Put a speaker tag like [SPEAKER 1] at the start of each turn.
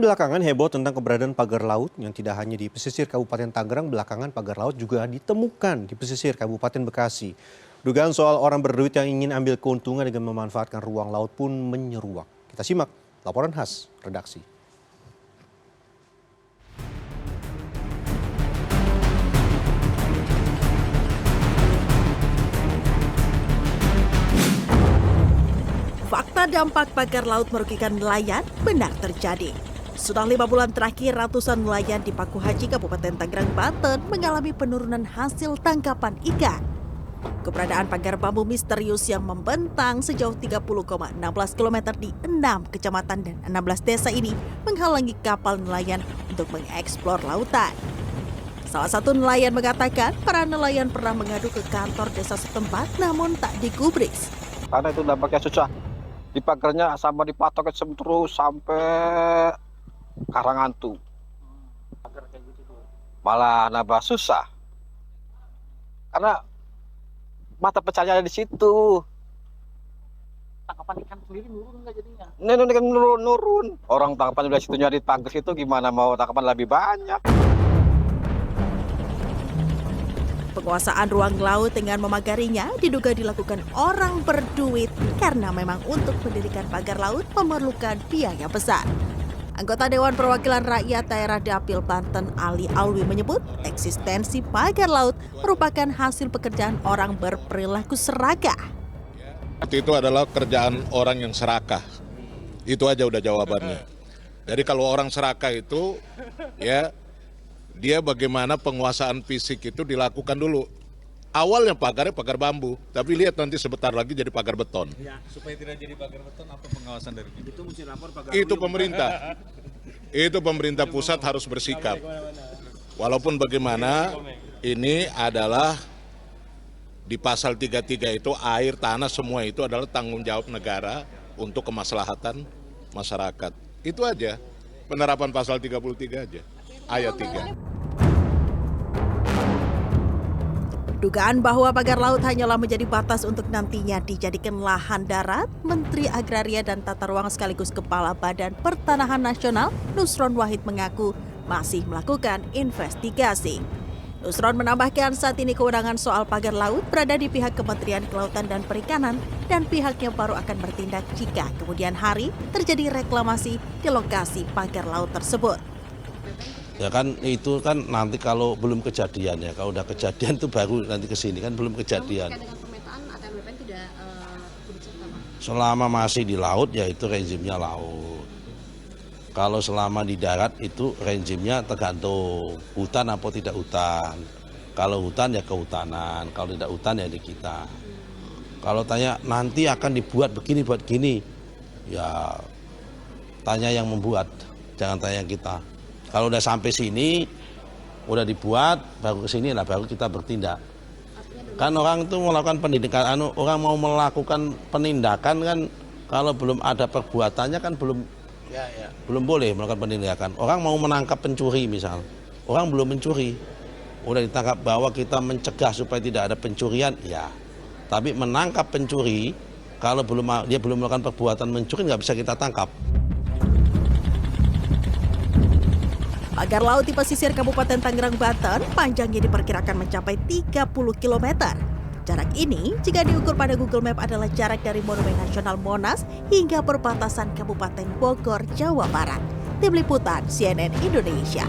[SPEAKER 1] Belakangan heboh tentang keberadaan pagar laut yang tidak hanya di pesisir Kabupaten Tangerang, belakangan pagar laut juga ditemukan di pesisir Kabupaten Bekasi. Dugaan soal orang berduit yang ingin ambil keuntungan dengan memanfaatkan ruang laut pun menyeruak. Kita simak laporan khas redaksi.
[SPEAKER 2] Fakta dampak pagar laut merugikan nelayan benar terjadi. Sudah 5 bulan terakhir, ratusan nelayan di Paku Haji, Kabupaten Tangerang, Banten mengalami penurunan hasil tangkapan ikan. Keberadaan pagar bambu misterius yang membentang sejauh 30,16 km di 6 kecamatan dan 16 desa ini menghalangi kapal nelayan untuk mengeksplor lautan. Salah satu nelayan mengatakan para nelayan pernah mengadu ke kantor desa setempat namun tak digubris.
[SPEAKER 3] Karena itu dampaknya susah. Di pagarnya sama dipatok terus sampai Karangantu. Malah nambah susah. Karena mata pencaharian di situ.
[SPEAKER 4] Tangkapan ikan sendiri nurun nggak jadinya?
[SPEAKER 3] Nurun. Orang tangkapan udah situ nyari pagar itu gimana mau tangkapan lebih banyak.
[SPEAKER 2] Penguasaan ruang laut dengan memagarinya diduga dilakukan orang berduit karena memang untuk mendirikan pagar laut memerlukan biaya besar. Anggota Dewan Perwakilan Rakyat Daerah Dapil Banten Ali Alwi menyebut eksistensi pagar laut merupakan hasil pekerjaan orang berperilaku serakah.
[SPEAKER 5] Itu adalah kerjaan orang yang serakah. Itu aja udah jawabannya. Jadi kalau orang serakah itu ya dia bagaimana penguasaan fisik itu dilakukan dulu. Awalnya pagarnya pagar bambu, tapi lihat nanti sebentar lagi jadi pagar beton.
[SPEAKER 4] Ya, supaya tidak jadi pagar beton, apa pengawasan dari itu? Itu mesti lapor pagar.
[SPEAKER 5] Itu pemerintah. Itu pemerintah pusat harus bersikap. Walaupun bagaimana ini adalah di pasal 33 itu air, tanah semua itu adalah tanggung jawab negara untuk kemaslahatan masyarakat. Itu aja. Penerapan pasal 33 aja. Ayat 3.
[SPEAKER 2] Dugaan bahwa pagar laut hanyalah menjadi batas untuk nantinya dijadikan lahan darat, Menteri Agraria dan Tata Ruang sekaligus Kepala Badan Pertanahan Nasional, Nusron Wahid mengaku masih melakukan investigasi. Nusron menambahkan saat ini kewenangan soal pagar laut berada di pihak Kementerian Kelautan dan Perikanan dan pihaknya baru akan bertindak jika kemudian hari terjadi reklamasi di lokasi pagar laut tersebut.
[SPEAKER 6] Ya kan itu kan nanti kalau belum kejadian ya, kalau udah kejadian itu baru nanti ke sini kan belum kejadian.
[SPEAKER 7] Dengan pemetaan ATM BPN tidak dicerita, Pak?
[SPEAKER 6] Selama masih di laut ya itu rezimnya laut. Kalau selama di darat itu rezimnya tergantung hutan apa tidak hutan. Kalau hutan ya kehutanan, kalau tidak hutan ya di kita. Kalau tanya nanti akan dibuat begini buat gini, ya tanya yang membuat, jangan tanya kita. Kalau udah sampai sini, udah dibuat, baru ke sini lah, baru kita bertindak. Kan orang itu melakukan pendidikan, orang mau melakukan penindakan kan, kalau belum ada perbuatannya kan belum boleh melakukan penindakan. Orang mau menangkap pencuri misal, orang belum mencuri, udah ditangkap bahwa kita mencegah supaya tidak ada pencurian, ya. Tapi menangkap pencuri, kalau dia belum melakukan perbuatan mencuri nggak bisa kita tangkap.
[SPEAKER 2] Pagar laut di pesisir Kabupaten Tangerang, Banten panjangnya diperkirakan mencapai 30 km. Jarak ini jika diukur pada Google Map adalah jarak dari Monumen Nasional Monas hingga perbatasan Kabupaten Bogor, Jawa Barat. Tim Liputan CNN Indonesia.